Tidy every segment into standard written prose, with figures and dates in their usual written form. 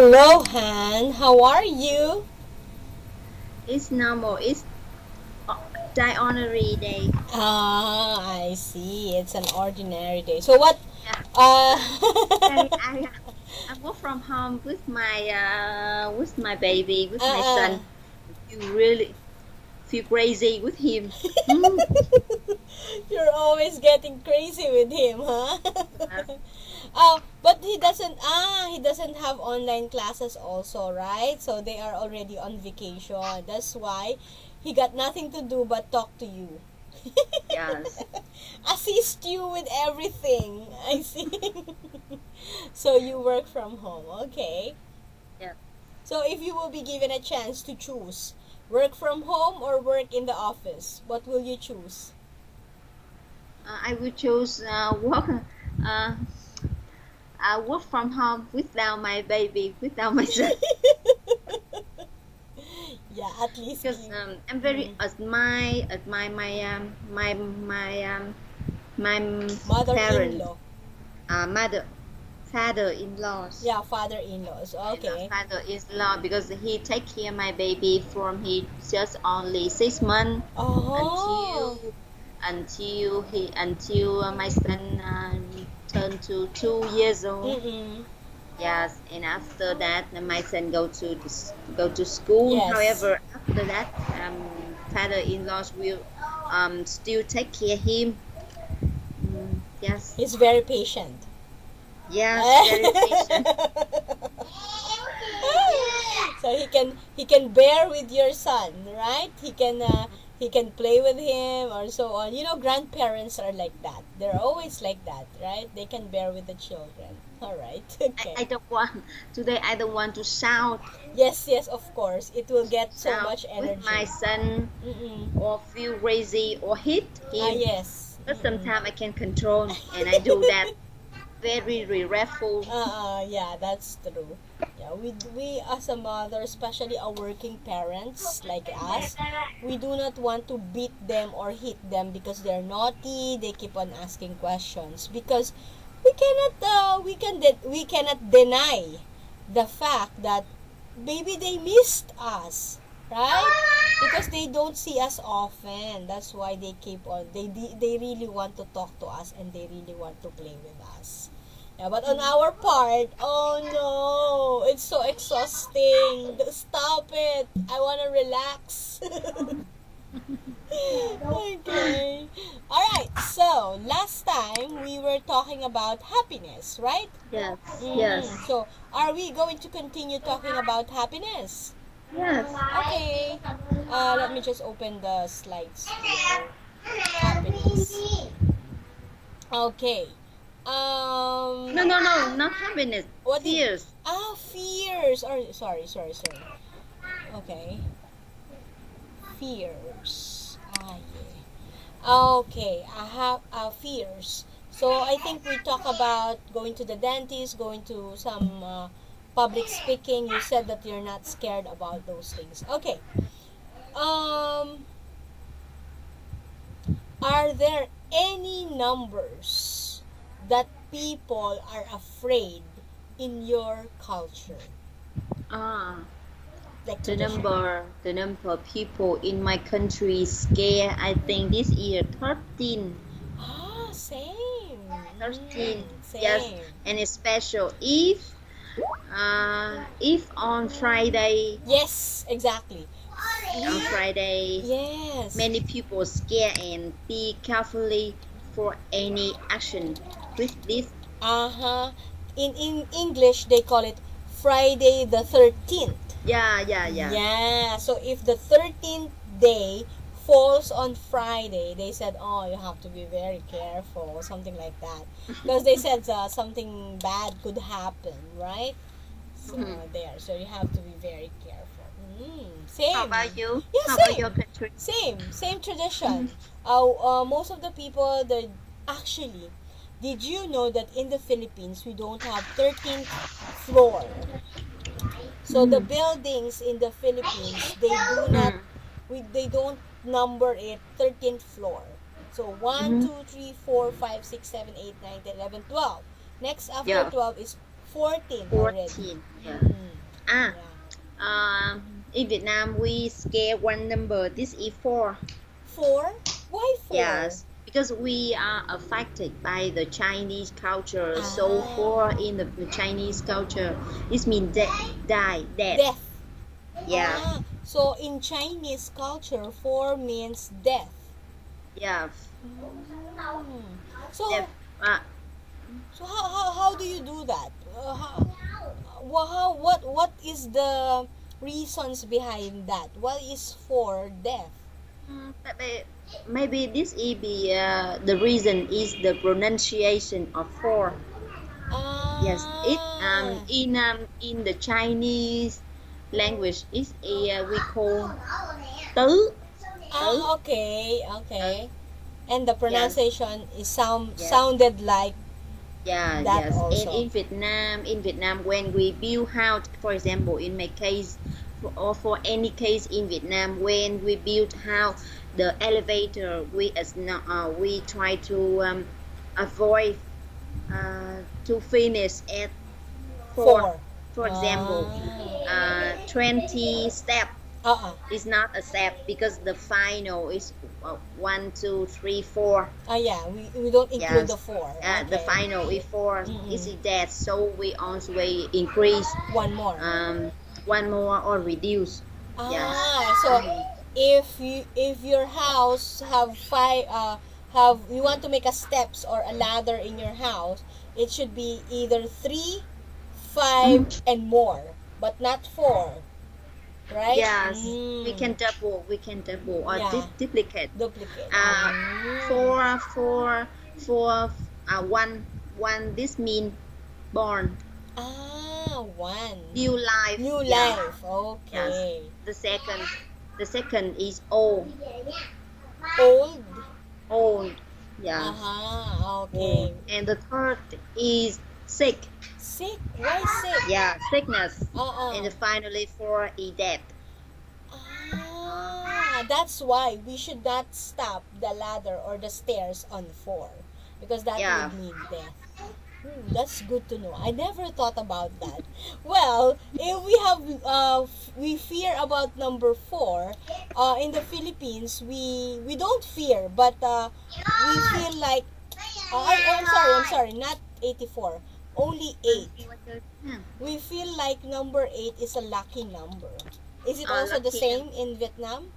Hello, Han. How are you? It's normal. It's die honorary day. Ah, I see. It's an ordinary day. So what? Yeah. Uh, I, I I work from home with my baby, with my uh, son. You really feel crazy with him. Hmm. you're always getting crazy with him, huh? Yes. But he doesn't have online classes also, right? So they are already on vacation. That's why he got nothing to do but talk to you. Yes. Assist you with everything. I see. So you work from home. Okay. Yeah. So if you will be given a chance to choose work from home or work in the office, what will you choose? I will choose uh work from home without my baby, without my son, Yeah, at least because give. I'm very Mm, admire my parents, mother-in-law. mother father-in-laws. Yeah, father-in-laws. And a Okay. father-in-law because he take care of my baby from he just only 6 months Oh. until my son turned to 2 years old. Mm-mm. Yes, and after that, my son go to school. Yes. However, after that, father-in-laws will still take care of him. Yes, He's very patient. yes, very patient. So he can bear with your son, right? He can play with him or so on. Grandparents are like that. They're always like that, right? They can bear with the children. All right. Okay. I don't want today. I don't want to shout Yes, yes, of course. It will get so shout much with my energy. son Mm-mm. or feel crazy or hit Ah, him. yes. But Mm-mm. sometimes I can control and I do that very regretful. Yeah, that's true. Yeah, we as a mother, especially our working parents like us, we do not want to beat them or hit them because they're naughty. They keep on asking questions because we cannot deny the fact that maybe they missed us, right? Because they don't see us often. That's why they keep on. They really want to talk to us and they really want to play with us. Yeah, but on our part, oh no, it's so exhausting. Stop it. I want to relax. Okay. All right. So, last time we were talking about happiness, right? Yes, yes, So, are we going to continue talking about happiness? yes. Okay. Let me just open the slides here. Happiness. Okay. No, no, no, not happiness. What did? Fears. Fears. Or sorry, sorry, sorry. Okay. Fears. Yeah. Okay, I have fears. So I think we talk about going to the dentist, going to some public speaking. You said that you're not scared about those things. Okay. Um, are there any numbers that people are afraid in your culture, Ah, like the tradition? number of people in my country scare. I think this year 13. Same. 13. Yes, Same. and it's special if on Friday Yes, exactly. on We Friday Yes. many people scare and be carefully for any action with this. Uh-huh. In English they call it Friday the 13th. Yeah, yeah, yeah. Yeah. So if the 13th day falls on Friday, they said, "Oh, you have to be very careful," something like that. Because they said something bad could happen, right? So Mhm. there. So you have to be very careful. How Same. about you? Yeah, How about your same. country? Same Mhm. tradition. Most of the people, actually, did you know that in the Philippines we don't have 13th floor? So the Mm. buildings in the Philippines, they do not, Mm. they don't number it 13th floor. So one, Mhm. 2, 3, 4, 5, 6, 7, 8, 9, 10, 11, 12. Next after Yeah, 12 is 14 already. 14. Yeah. Ah, Yeah. in Vietnam we scale one number. This is four. 4? Why 4? Yes, because we are affected by the Chinese culture. So Ah, four in the Chinese culture, it means die, death. death. Yeah, So in Chinese culture, 4 means death. yeah. Mm. Death. So, Uh, how do you do that? What is the reasons behind that? What is for death? maybe this is the reason is the pronunciation of four. Yes, it Ah, in the Chinese language is a we call tứ tứ. okay, Uh, okay. And the yes, pronunciation is yes. sounded like Yeah, that yes. And also. In Vietnam, when we build house, for example, in my case, or for any case in Vietnam, when we build house, the elevator, we try to avoid to finish at four. 4. For example, Ah. 20 step Uh-uh. is not a step because the final is 1, 2, 3, 4. Yeah, we don't include the Yes, 4. the Okay. final is four. Is Mm-mm. it that? So we also increase One more. um, one more or reduce. Yes. So Mhm. if your house have 5 have you want to make a steps or a ladder in your house, it should be either 3, 5 Mhm. and more, but not 4, right? Yes, we can double or Yeah, duplicate. duplicate. Uh, four, one. This mean born, 1. new life. New Yeah. life. Yes. Okay. The second, the second is old, Old. old. Yes. Okay. And the third is sick. Sick. Why sick? Yeah, sickness. Uh-uh. And finally four is death. That's why we should not stop the ladder or the stairs on 4 because that Yeah. would mean death. That's good to know. I never thought about that. Well, if we have we fear about number 4, in the Philippines we don't fear, but we feel like I'm sorry, not 84, only 8. We feel like number 8 is a lucky number. Is it also the Lucky. same in Vietnam?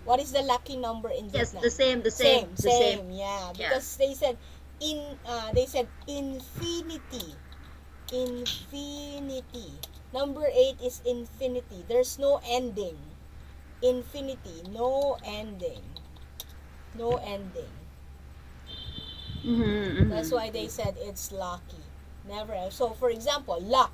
What is the lucky number in Yes, Vietnam? the same, Same, yeah. Yeah. Because they said infinity. Infinity. Number 8 is infinity. There's no ending. Infinity, no ending. No ending. That's why they said it's lucky. Never. So for example, luck.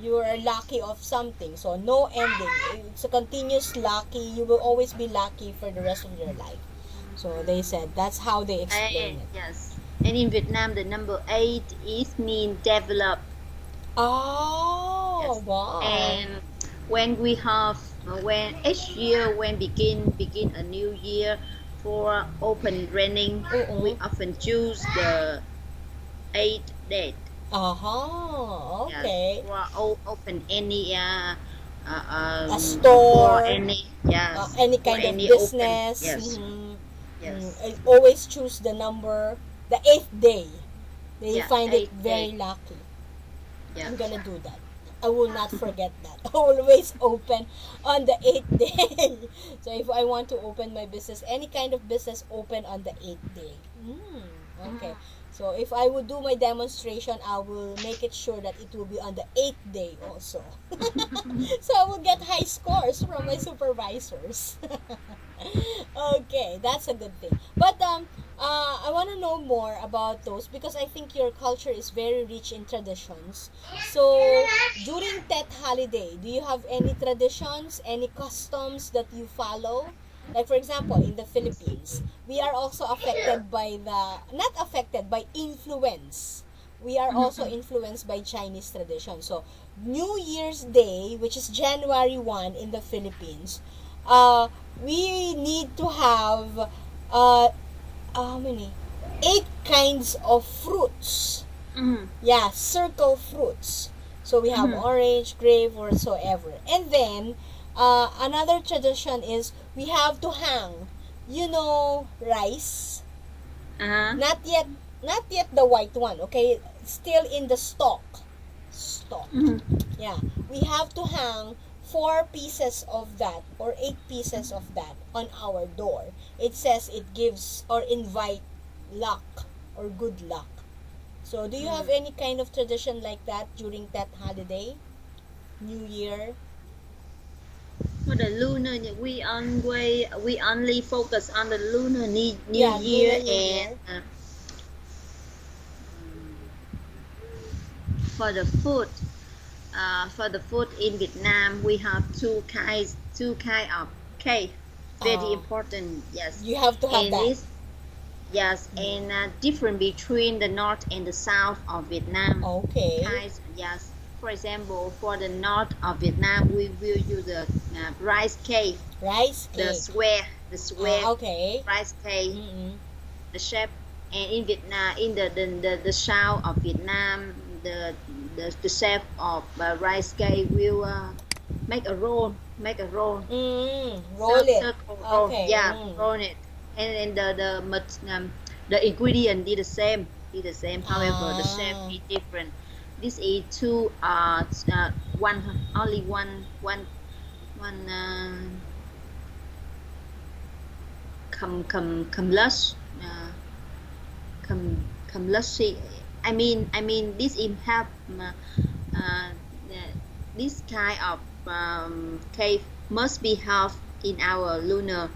You are lucky of something. So no ending. It's a continuous lucky. You will always be lucky for the rest of your life. So they said that's how they explain it. Yes. And in Vietnam, the number 8 is mean develop. Oh, Yes. wow. And when we have when each year when begin a new year for open training, we often choose the 8 date. Yes, Okay. for open any A store, for any any for kind of any business. open, yes, yes. I always choose the number, the 8th day. They Yeah, find it 8 very day. lucky. Yeah. I'm gonna do that. I will not forget that. Always open on the 8th day. So if I want to open my business, any kind of business, open on the 8th day. Okay. So if I would do my demonstration, I will make it sure that it will be on the 8th day also. So I will get high scores from my supervisors. Okay, that's a good thing. But I want to know more about those because I think your culture is very rich in traditions. So during Tet holiday, do you have any traditions, any customs that you follow? Like for example, in the Philippines, we are also affected by not affected by influence. We are also influenced by Chinese tradition. So New Year's Day, which is January 1 in the Philippines, we need to have how many? 8 kinds of fruits. Mhm. Yeah, circle fruits. So we have orange, grape, whatsoever. And then, another tradition is we have to hang, rice. Uh-huh. Not yet the white one, okay? Still in the stalk. Yeah. We have to hang 4 pieces of that or 8 pieces of that on our door. It says it gives or invite luck or good luck. So, do you have any kind of tradition like that during that holiday? New Year? For the lunar, we only focus on the lunar New Yeah, Year Lunar New and Year. for the food. For the food in Vietnam, we have two kind of cake. Very important, yes. You have to have And that. this, yes, and different between the north and the south of Vietnam. Okay. Kinds, yes. For example, for the north of Vietnam, we will use the rice cake, Rice the cake. square Okay. rice cake, Mm-mm. the shape. And in Vietnam, in the south of Vietnam, the chef of rice cake will make a roll, Roll it. circle roll, Okay. yeah, roll it, and then the ingredient did the same, however the shape is different. This is two one only one come lush come lushy. I mean this in have uh, this kind of cake must be have in our lunar.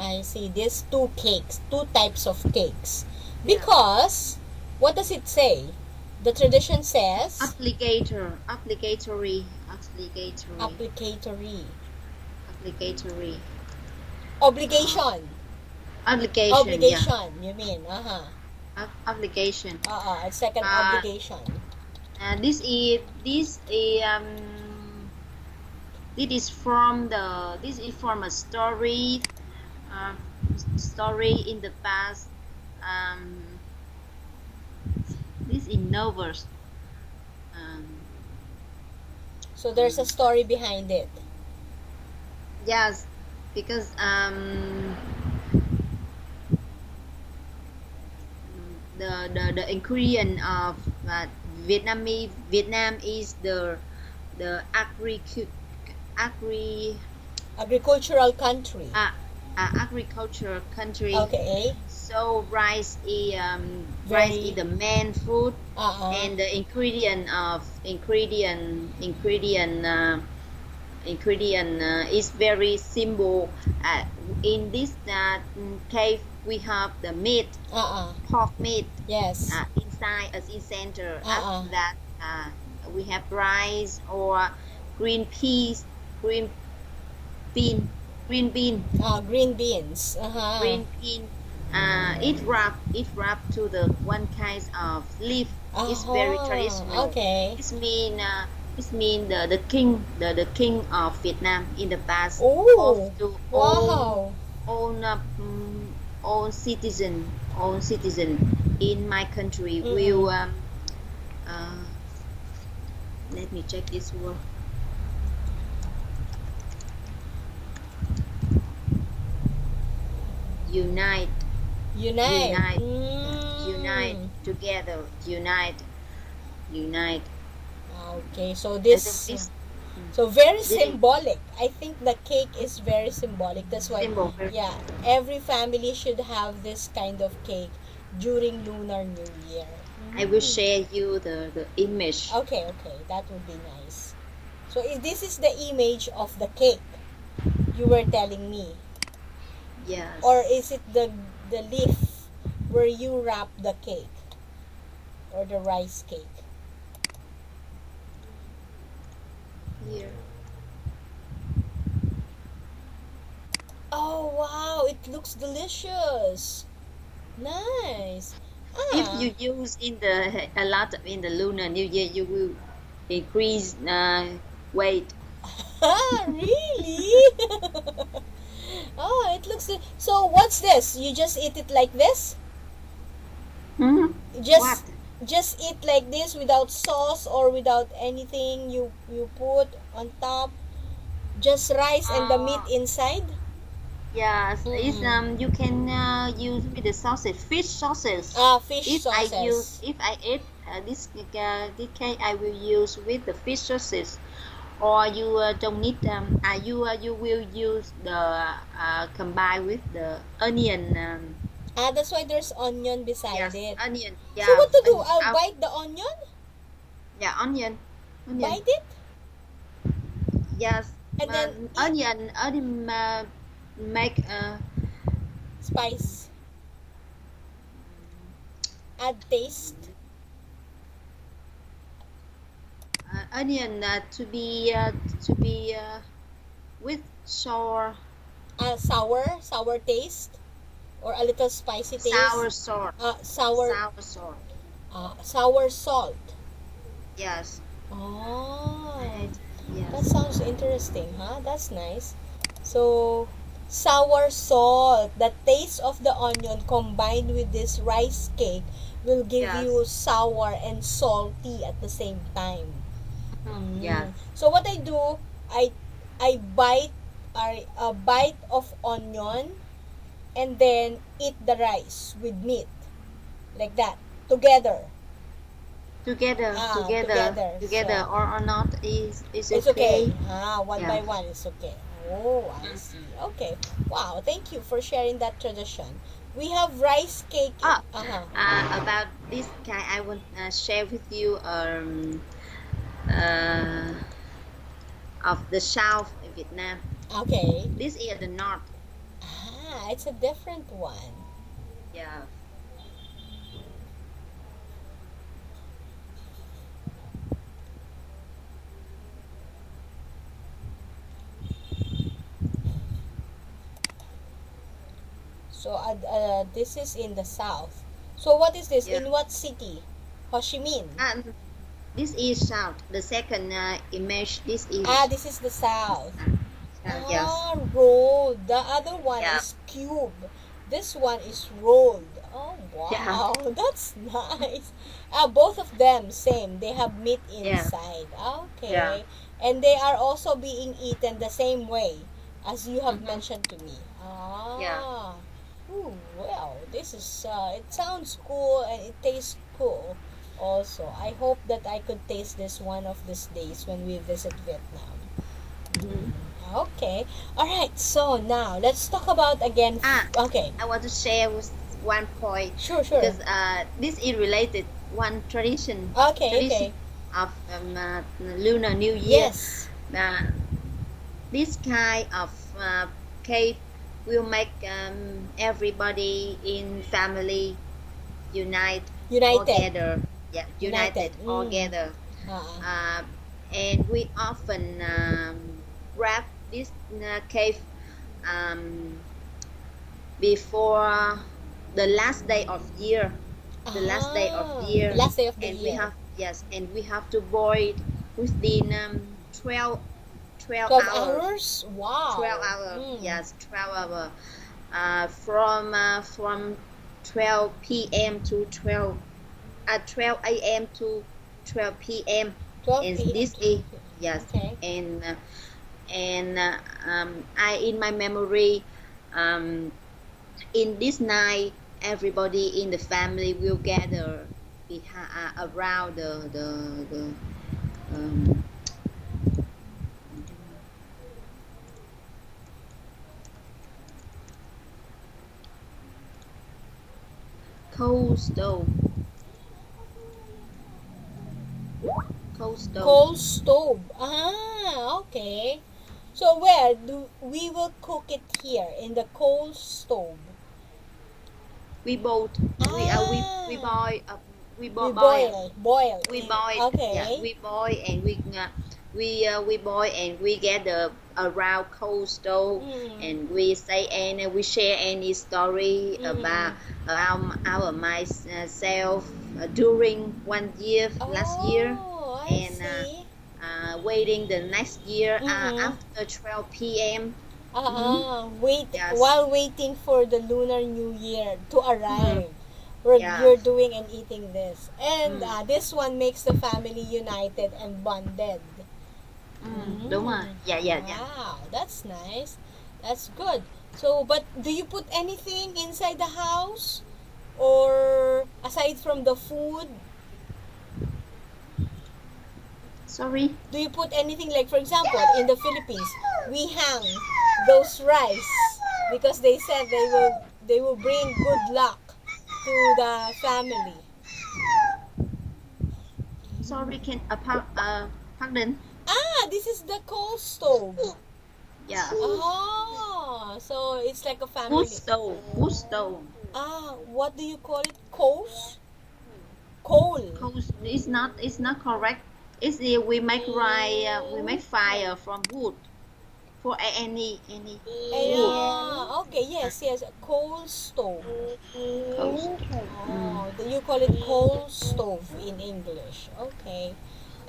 I see. These 2 cakes, 2 types of cakes. Because, what does it say? The tradition says Obligatory. applicatory. Obligation. Obligation. You mean? Obligation. Second obligation. This is from a story in the past. This in novels. So there's a story behind it. Yes, because the ingredient of Vietnam is the Agricultural country. agriculture country. Okay. So rice is the main food, and the ingredient is very simple. In this cave we have the meat, pork meat. Yes. Inside as in center. After that we have rice or green peas, green bean. Green beans. Green bean. It wrapped to the one kind of leaf. It's very traditional. Okay. This mean the king of Vietnam in the past. Oh, to wow. All citizen in my country will let me check this word. Unite together. Unite. Okay, so so very symbolic. I think the cake is very symbolic. That's why, yeah, every family should have this kind of cake during Lunar New Year. I will share you the image. Okay, that would be nice. So this is the image of the cake you were telling me. Yes. Or is it the leaf where you wrap the cake or the rice cake? Here. Oh wow, it looks delicious. Nice. If you use a lot in the Lunar New Year, you will increase weight. Really? Oh, it looks. So what's this? You just eat it like this? Hmm? Just What? just eat like this without sauce or without anything you put on top? Just rice and the meat inside? Yes, it's Mm-mm. you can use with the sausage, fish sausage. Fish If I eat this cake, I will use with the fish sausage. Or you don't need you will use the combine with the onion. That's why there's onion beside Yes, it. onion. So Yeah, what to do? and I'll bite the onion? yeah, onion. Bite it? Yes, And then eat? onion make Spice. Add taste. onion to be with sour Sour taste. Or a little spicy sour taste. salt. Sour, Sour salt. sour salt. Yes. Oh, that Yes. sounds interesting, huh? That's nice. So, sour salt, the taste of the onion combined with this rice cake will give you Yes. sour and salty at the same time. Yes. So what I do, I I bite a bite of onion and then eat the rice with meat like that together. Together. So Or not is it's okay. okay. One Yeah. by one is okay. Oh, I see. Okay. Wow, thank you for sharing that tradition. We have rice cake. Ah, Uh-huh. about this guy, I want share with you uh, of the South in Vietnam. Okay. This is the North. It's a different one. Yeah. So this is in the south. So what is this? Yeah. In what city? Ho Chi Minh. And this is South. The second image. This is. This is the south. Yes. Rolled. The other one Yeah. is cube. This one is rolled. Oh, wow. Yeah. That's nice. Both of them same. They have meat inside. Okay. Yeah. And they are also being eaten the same way as you have mentioned to me. Yeah. Ooh, well, this is, it sounds cool and it tastes cool also. I hope that I could taste this one of these days when we visit Vietnam. Okay. All right. So now let's talk about again. Okay. I want to share with one point. Sure. Because this is related one tradition. Okay. Of Lunar New Year. Yes. This kind of cake will make everybody in family united. Together. Yeah, united. Together. And we often wrap this cake before the last day of year. The last day of year. Last day of the and year. We have to boil within 12 hours. Wow. 12 hours. Yes, 12 hours. From 12 p.m. to 12 a.m. to 12 p.m. 12 And p.m. this is yes. Okay. And I in my memory in this night everybody in the family will gather around the coal stove. Coal stove. Okay. So where do we will cook it here in the coal stove? We boil. We boil. We boil. We boil. Okay. Yeah, we boil and we boil and we gather around coal stove and we say and we share any story about myself during one year last year and waiting the next year after 12 p.m. While waiting for the Lunar New Year to arrive. Yeah. you're doing and eating this. And this one makes the family united and bonded. Đúng rồi. Yeah. Wow, that's nice. That's good. So, but do you put anything inside the house? Or aside from the food, Sorry. do you put anything, like for example, in the Philippines, we hang those rice because they said they will bring good luck to the family. Sorry, can pardon? This is the coal stove. Yeah. Oh, so it's like a family. Wood stove. What do you call it? Coals? Coal. Coals. It's not correct. It's we make fire from wood for any wood. Okay, yes, coal stove. Coals. You call it coal stove in English. Okay,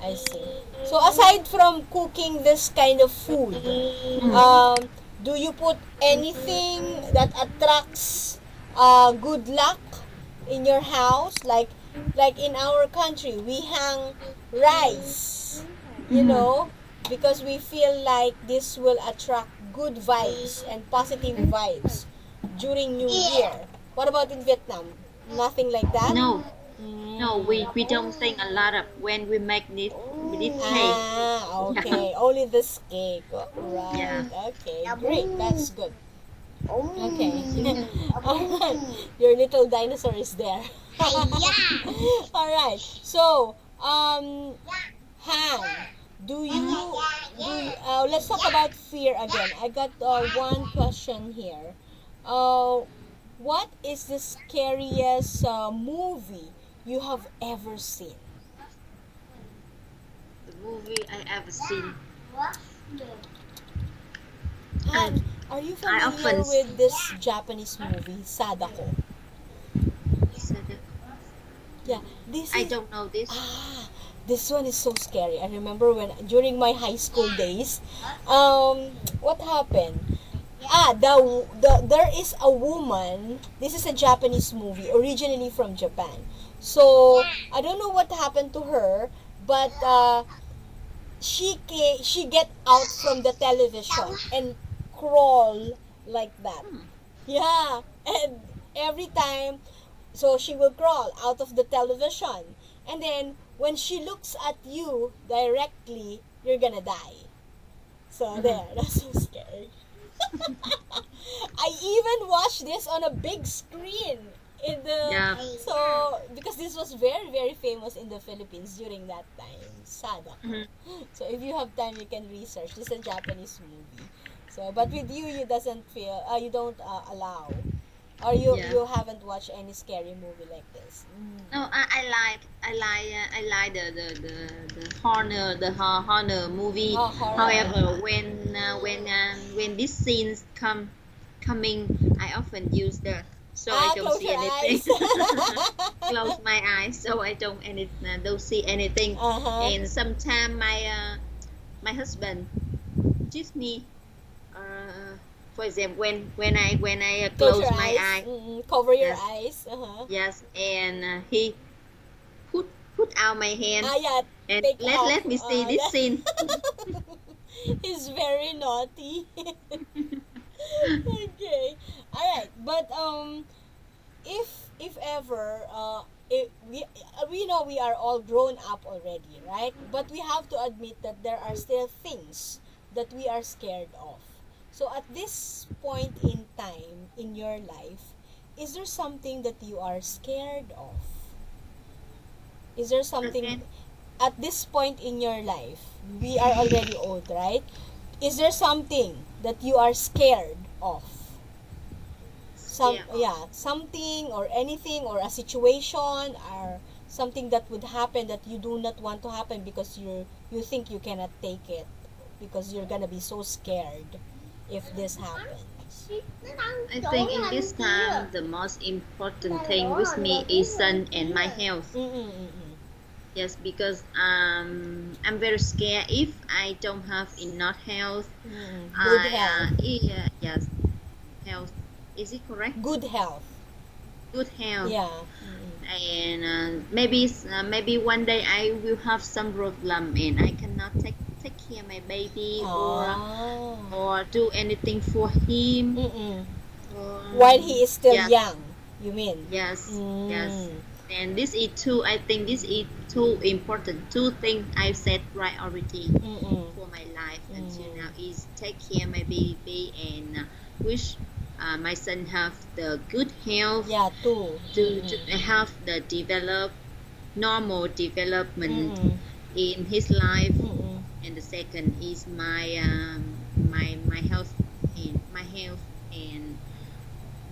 I see. So aside from cooking this kind of food, do you put anything that attracts good luck in your house? Like in our country, we hang rice, because we feel like this will attract good vibes and positive vibes during New Year. What about in Vietnam? Nothing like that? No, we don't think a lot of when we make this cake. Okay. Only this cake. Right. Yeah. Okay, great. That's good. Okay. Alright. Your little dinosaur is there. Alright. So, Han, let's talk about fear again. I got one question here. What is the scariest movie you have ever seen? The movie I ever seen. Han, are you familiar with this Japanese movie, Sadako? Yeah, I don't know this. This one is so scary. I remember during my high school days, what happened? There is a woman. This is a Japanese movie, originally from Japan. So I don't know what happened to her, but she get out from the television and crawl like that. Yeah, and every time, so she will crawl out of the television, and then when she looks at you directly, you're gonna die. So there, that's so scary. I even watched this on a big screen so because this was very very famous in the Philippines during that time, Sadako. So if you have time, you can research. This is a Japanese movie. So, but with you, you don't allow, or you haven't watched any scary movie like this. No, I like the horror movie. Horror. However, when these scenes coming, I often use so I don't see anything. Close my eyes so I don't see anything. And sometimes my husband teach me. For example, when I close my eyes, cover your eyes. Yes, and he put out my hand and let me see this scene. He's very naughty. Okay, all right, but if ever we know we are all grown up already, right? But we have to admit that there are still things that we are scared of. So at this point in time in your life, is there something that you are scared of? Is there something at this point in your life? We are already old, right? Is there something that you are scared of? Something or anything or a situation or something that would happen that you do not want to happen because you think you cannot take it because you're gonna be so scared if this happens. I think in this time the most important thing with me is son and my health. Yes, because I'm very scared if I don't have enough health. Good health. Yes, health. Is it correct? Good health. good health. Yeah. And maybe one day I will have some problem and I cannot take care of my baby Ah. or do anything for him. Mm-mm. While um, he is still yes, young, you mean? yes, Mm. and this is two, I think this is two important, two things I've said right already Mm-mm. for my life until Mm. now is take care of my baby and wish my son have the good health Yeah, too. to have the normal development Mm-mm. in his life. Mm-mm. And the second is my health and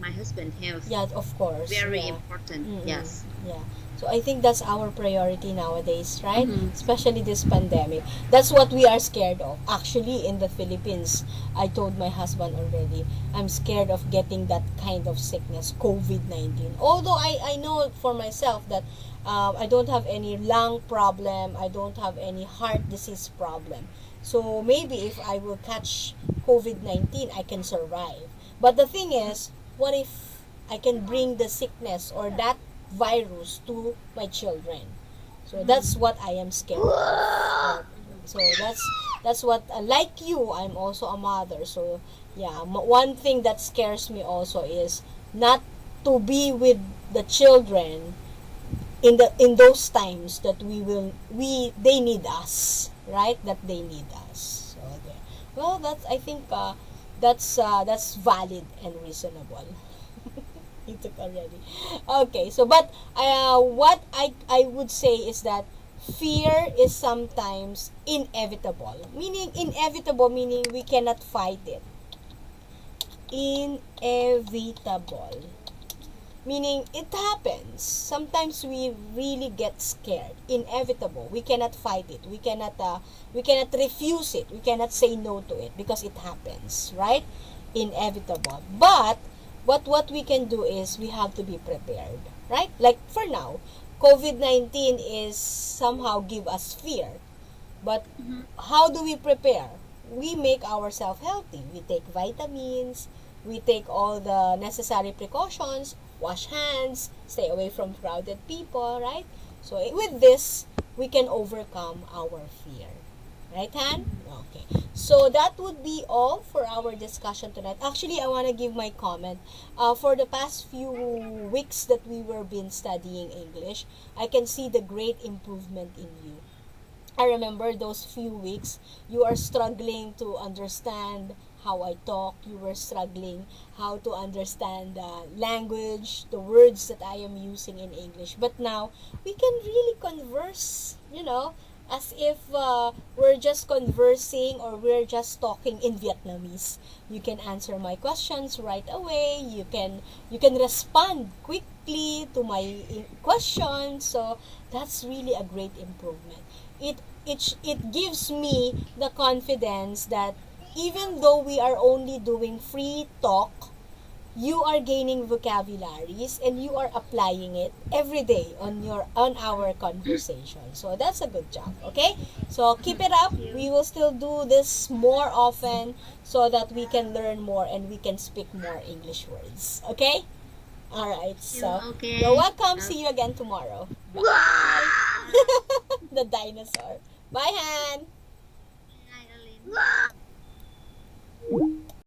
my husband health, Yeah, of course. very Yeah. important. Mm-mm. Yes. Yeah. So I think that's our priority nowadays, right? Mm-hmm. Especially this pandemic. That's what we are scared of. Actually, in the Philippines, I told my husband already, I'm scared of getting that kind of sickness, COVID-19. Although I know for myself that I don't have any lung problem, I don't have any heart disease problem. So maybe if I will catch COVID-19, I can survive. But the thing is, what if I can bring the sickness or that virus to my children? So that's Mm-hmm. what I am scared of. So that's what like you, I'm also a mother. So yeah, one thing that scares me also is not to be with the children in those times that we they need us, right? That they need us. So there. Well, that's I think that's valid and reasonable. You took already. Okay, so but what I would say is that fear is sometimes inevitable. Meaning we cannot fight it. Inevitable. Meaning it happens. Sometimes we really get scared. Inevitable. We cannot fight it. We cannot refuse it. We cannot say no to it because it happens, right? Inevitable. But what we can do is we have to be prepared, right? Like for now, COVID-19 is somehow give us fear. But Mm-hmm. how do we prepare? We make ourselves healthy. We take vitamins, we take all the necessary precautions, wash hands, stay away from crowded people, right? So with this, we can overcome our fear. Right, Han? Okay. So that would be all for our discussion tonight. Actually, I want to give my comment. For the past few weeks that we were been studying English, I can see the great improvement in you. I remember those few weeks you are struggling to understand how I talk. You were struggling how to understand the language, the words that I am using in English. But now we can really converse, as if we're just conversing or we're just talking in Vietnamese. You can answer my questions right away. You can respond quickly to my questions. So that's really a great improvement. It gives me the confidence that even though we are only doing free talk, you are gaining vocabularies and you are applying it every day on our conversation. So that's a good job, okay? So keep it up. Thank you. We will still do this more often so that we can learn more and we can speak more English words, okay? All right. So you're Okay. welcome. See you again tomorrow. Bye. The dinosaur. Bye, Han. Hi, Erlyn.